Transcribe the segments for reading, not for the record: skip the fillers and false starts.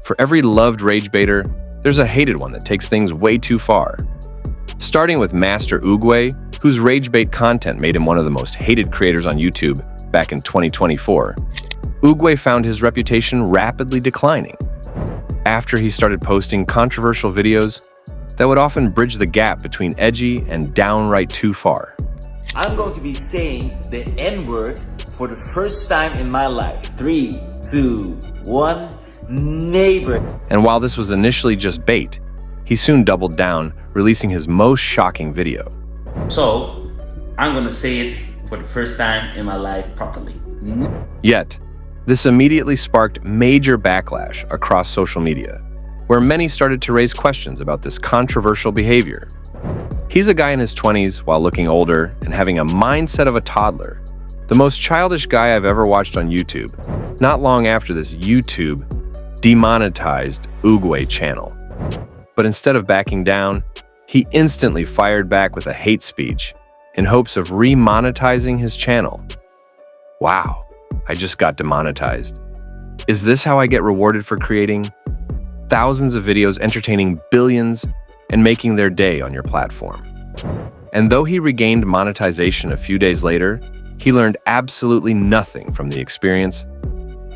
For every loved Ragebaiter, there's a hated one that takes things way too far. Starting with Master Oogway, whose ragebait content made him one of the most hated creators on YouTube back in 2024, Oogway found his reputation rapidly declining after he started posting controversial videos that would often bridge the gap between edgy and downright too far. I'm going to be saying the N-word for the first time in my life. 3, 2, 1, neighbor. And while this was initially just bait, he soon doubled down, releasing his most shocking video. So, I'm gonna say it for the first time in my life properly. Yet, this immediately sparked major backlash across social media, where many started to raise questions about this controversial behavior. He's a guy in his 20s while looking older and having a mindset of a toddler, the most childish guy I've ever watched on YouTube, not long after this YouTube demonetized Oogway channel. But instead of backing down, he instantly fired back with a hate speech in hopes of remonetizing his channel. Wow, I just got demonetized. Is this how I get rewarded for creating thousands of videos entertaining billions and making their day on your platform? And though he regained monetization a few days later, he learned absolutely nothing from the experience,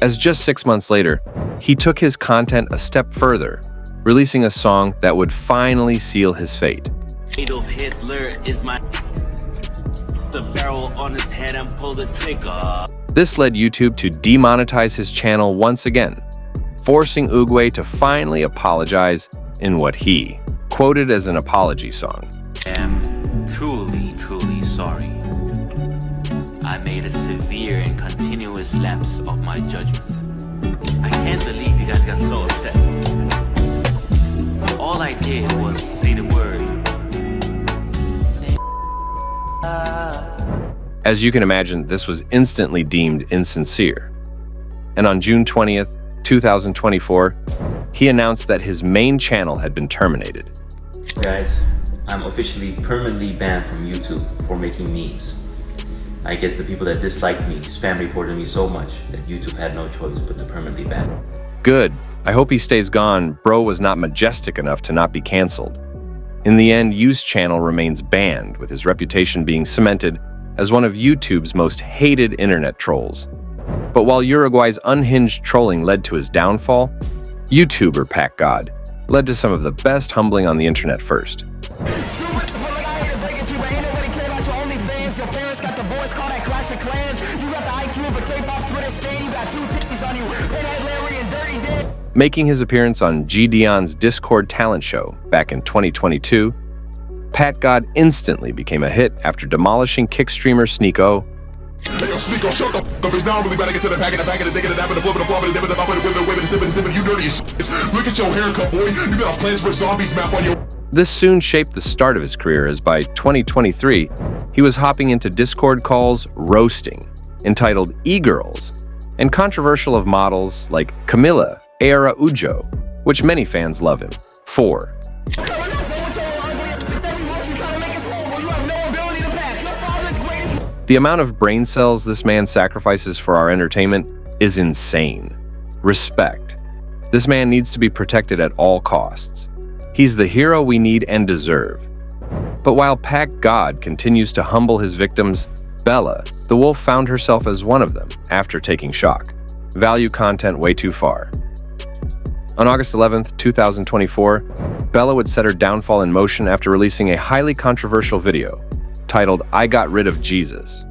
as just 6 months later, he took his content a step further, releasing a song that would finally seal his fate. Adolf Hitler is my the barrel on his head and pull the trigger. This led YouTube to demonetize his channel once again, forcing Oogway to finally apologize in what he quoted as an apology song. I am truly, truly sorry. I made a severe and continuous lapse of my judgment. I can't believe you guys got so upset. All I did was say the word. As you can imagine, this was instantly deemed insincere. And on June 20th, 2024, he announced that his main channel had been terminated. Guys, I'm officially permanently banned from YouTube for making memes. I guess the people that disliked me spam reported me so much that YouTube had no choice but to permanently ban. Good. I hope he stays gone. Bro was not majestic enough to not be canceled. In the end, Yu's channel remains banned, with his reputation being cemented as one of YouTube's most hated internet trolls. But while Uruguay's unhinged trolling led to his downfall, YouTuber Pack God led to some of the best humbling on the internet first. Making his appearance on G Dion's Discord talent show back in 2022, Pat God instantly became a hit after demolishing kick streamer Sneeko. Hey, yo, Sneeko, shut the f*** up, bitch. Now I'm really about to get to the pack and the back and the dick and the dap and the flip and the flop and the dip and the bop and the whip and the whip and the sip and the sip and you dirty as shit. Look at your haircut, boy. You got a Plants for Zombies map on your... This soon shaped the start of his career, as by 2023, he was hopping into Discord calls roasting, entitled E-Girls, and controversial of models like Camila Era Ujo, which many fans love him for. The amount of brain cells this man sacrifices for our entertainment is insane. Respect. This man needs to be protected at all costs. He's the hero we need and deserve. But while Pack God continues to humble his victims, Bella, the wolf, found herself as one of them after taking shock. Value content way too far. On August 11th, 2024, Bella would set her downfall in motion after releasing a highly controversial video titled "I Got Rid of Jesus."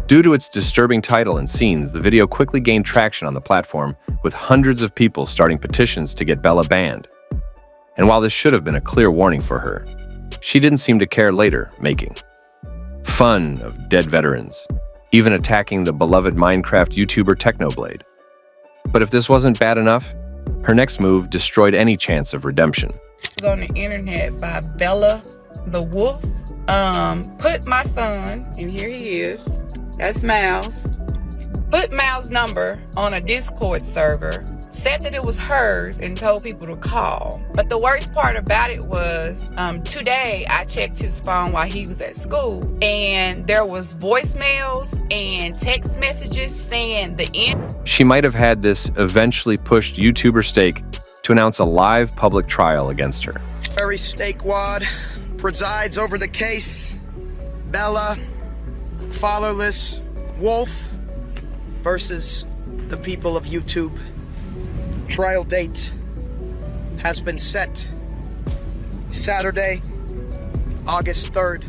Due to its disturbing title and scenes, the video quickly gained traction on the platform, with hundreds of people starting petitions to get Bella banned. And while this should have been a clear warning for her, she didn't seem to care later, making fun of dead veterans, even attacking the beloved Minecraft YouTuber Technoblade. But if this wasn't bad enough, her next move destroyed any chance of redemption. On the internet by Bella the Wolf. Put my son, and here he is, that's Miles. Put Miles' number on a Discord server said that it was hers and told people to call. But the worst part about it was today I checked his phone while he was at school, and there was voicemails and text messages saying the end. She might have had this eventually pushed YouTuber stake to announce a live public trial against her. Barry Stakewad presides over the case. Bella, fatherless wolf versus the people of YouTube. Trial date has been set. Saturday, August 3rd,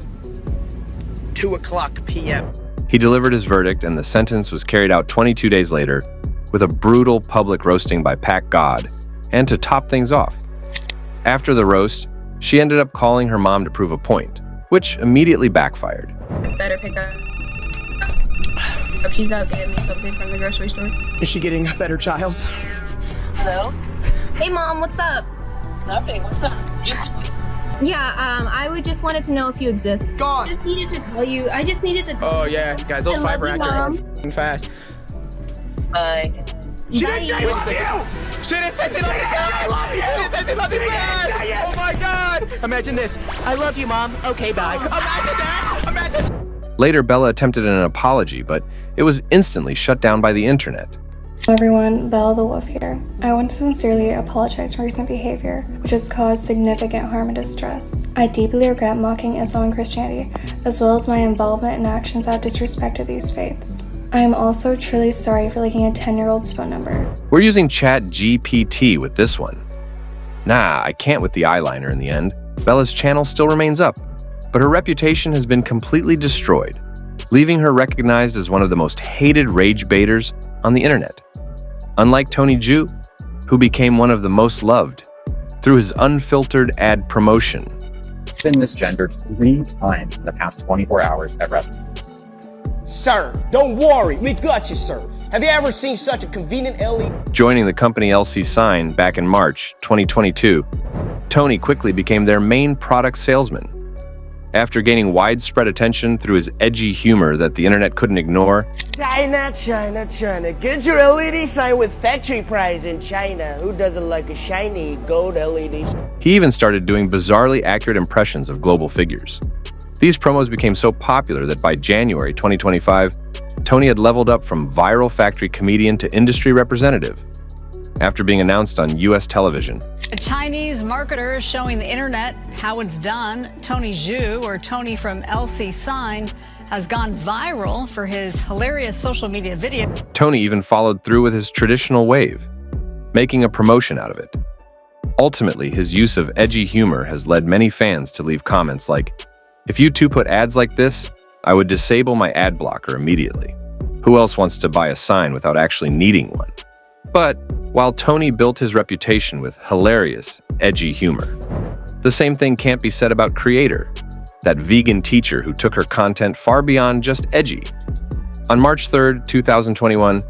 2:00 p.m. He delivered his verdict, and the sentence was carried out 22 days later with a brutal public roasting by Pac God. And to top things off, after the roast, she ended up calling her mom to prove a point, which immediately backfired. Better pick up. She's out getting me something from the grocery store. Is she getting a better child? Hello? Hey Mom, what's up? Nothing. What's up? Yeah, I just wanted to know if you exist. God. I just needed to tell you. I just needed to. Oh yeah, guys, those I love fiber you, actors Mom. are fast. Bye. She didn't say love you! She didn't say she loved you! I love you! She didn't say she loved you back! Oh my God! Imagine this. I love you, Mom. Okay, bye. Imagine that! Imagine. Later, Bella attempted an apology, but it was instantly shut down by the internet. Hello everyone, Bella the Wolf here. I want to sincerely apologize for recent behavior, which has caused significant harm and distress. I deeply regret mocking Islam and Christianity, as well as my involvement in actions that disrespected these faiths. I am also truly sorry for leaking a 10-year-old's phone number. We're using ChatGPT with this one. Nah, I can't with the eyeliner in the end. Bella's channel still remains up, but her reputation has been completely destroyed, leaving her recognized as one of the most hated rage baiters on the internet. Unlike Tony Ju, who became one of the most loved through his unfiltered ad promotion. Been misgendered 3 times in the past 24 hours at rest. Sir, don't worry, we got you, sir. Have you ever seen such a convenient LED? Joining the company LC Sign back in March 2022, Tony quickly became their main product salesman. After gaining widespread attention through his edgy humor that the internet couldn't ignore, China, China, China. Get your LED sign with factory price in China. Who doesn't like a shiny gold LED? he even started doing bizarrely accurate impressions of global figures. These promos became so popular that by January 2025, Tony had leveled up from viral factory comedian to industry representative after being announced on US television. A Chinese marketer is showing the internet how it's done. Tony Zhu, or Tony from LC Sign, has gone viral for his hilarious social media video. Tony even followed through with his traditional wave, making a promotion out of it. Ultimately, his use of edgy humor has led many fans to leave comments like, "If you two put ads like this, I would disable my ad blocker immediately. Who else wants to buy a sign without actually needing one?" But while Tony built his reputation with hilarious, edgy humor, the same thing can't be said about Creator, that vegan teacher who took her content far beyond just edgy. On March 3rd, 2021,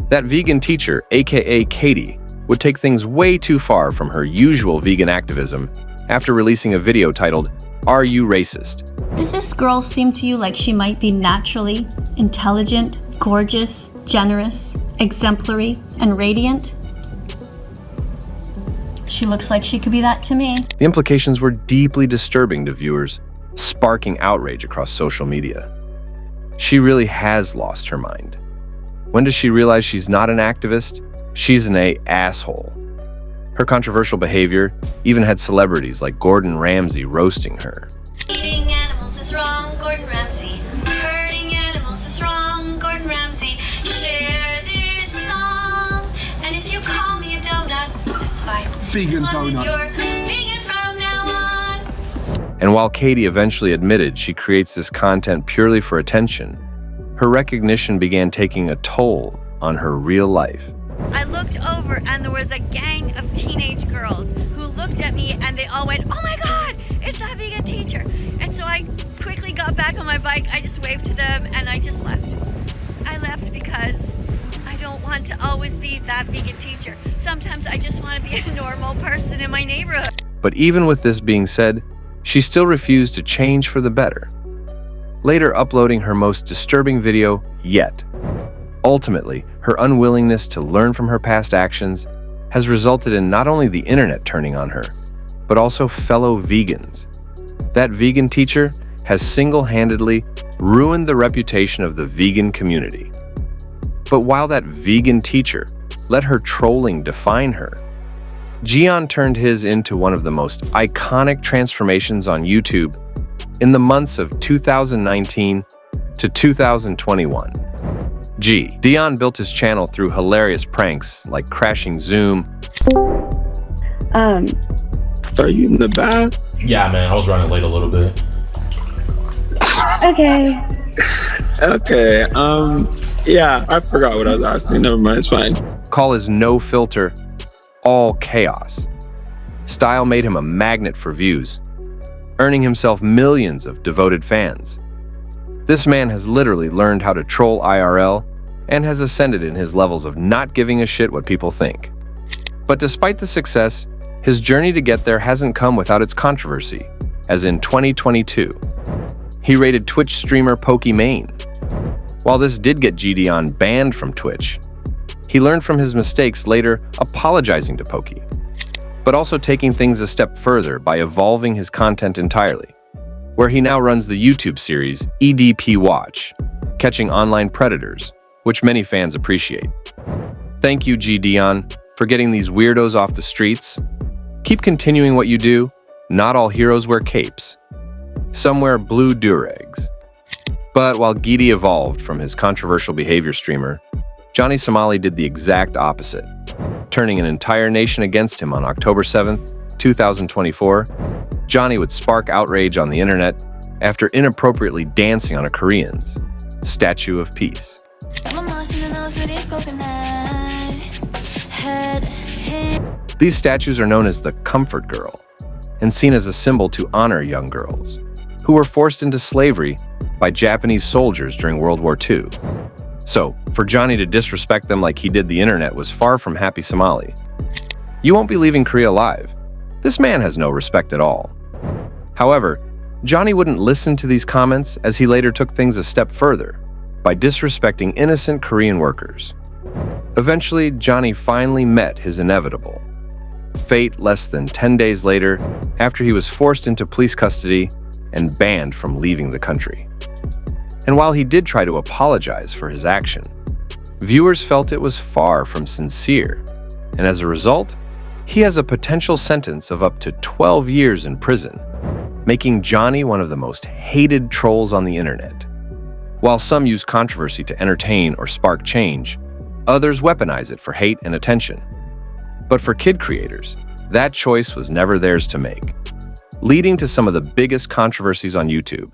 that vegan teacher, aka Katie, would take things way too far from her usual vegan activism after releasing a video titled, "Are You Racist?" Does this girl seem to you like she might be naturally intelligent, gorgeous, generous, exemplary, and radiant? She looks like she could be that to me. The implications were deeply disturbing to viewers, sparking outrage across social media. She has lost her mind. When does she realize she's not an activist? She's an asshole. Her controversial behavior even had celebrities like Gordon Ramsay roasting her. Eating animals is wrong, Gordon Ramsay. Hurting animals is wrong, Gordon Ramsay. Share this song, and if you call me a donut, that's fine. Vegan as long donut. as you're vegan from now on. And while Katie eventually admitted she creates this content purely for attention, her recognition began taking a toll on her real life. I looked over and there was a gang of teenage girls who looked at me and they all went, "Oh my God, it's that vegan teacher." And so I quickly got back on my bike, I just waved to them and I just left. I left because I don't want to always be that vegan teacher. Sometimes I just want to be a normal person in my neighborhood. But even with this being said, she still refused to change for the better, later uploading her most disturbing video yet. Ultimately, her unwillingness to learn from her past actions has resulted in not only the internet turning on her, but also fellow vegans. That vegan teacher has single-handedly ruined the reputation of the vegan community. But while that vegan teacher let her trolling define her, Jian turned his into one of the most iconic transformations on YouTube in the months of 2019 to 2021. Dion built his channel through hilarious pranks like crashing Zoom. Are you in the bath? Yeah, man, I was running late a little bit. Okay. Okay, yeah, I forgot what I was asking. Never mind, it's fine. Call his no filter, all chaos. Style made him a magnet for views, earning himself millions of devoted fans. This man has literally learned how to troll IRL and has ascended in his levels of not giving a shit what people think. But despite the success, his journey to get there hasn't come without its controversy, as in 2022. He rated Twitch streamer Pokimane. While this did get Gideon banned from Twitch, he learned from his mistakes, later apologizing to Poki, but also taking things a step further by evolving his content entirely, where he now runs the YouTube series EDP Watch, Catching Online Predators, which many fans appreciate. Thank you, Gideon, for getting these weirdos off the streets. Keep continuing what you do. Not all heroes wear capes. Some wear blue durags. But while Gidi evolved from his controversial behavior streamer, Johnny Somali did the exact opposite, turning an entire nation against him on October 7th, 2024. Johnny would spark outrage on the internet after inappropriately dancing on a Korean's Statue of Peace. These statues are known as the Comfort Girl and seen as a symbol to honor young girls who were forced into slavery by Japanese soldiers during World War II. So, for Johnny to disrespect them like he did the internet was far from happy Somali. You won't be leaving Korea alive. This man has no respect at all. However, Johnny wouldn't listen to these comments, as he later took things a step further by disrespecting innocent Korean workers. Eventually, Johnny finally met his inevitable fate less than 10 days later, after he was forced into police custody and banned from leaving the country. And while he did try to apologize for his action, viewers felt it was far from sincere, and as a result, he has a potential sentence of up to 12 years in prison, making Johnny one of the most hated trolls on the internet. While some use controversy to entertain or spark change, others weaponize it for hate and attention. But for kid creators, that choice was never theirs to make, leading to some of the biggest controversies on YouTube.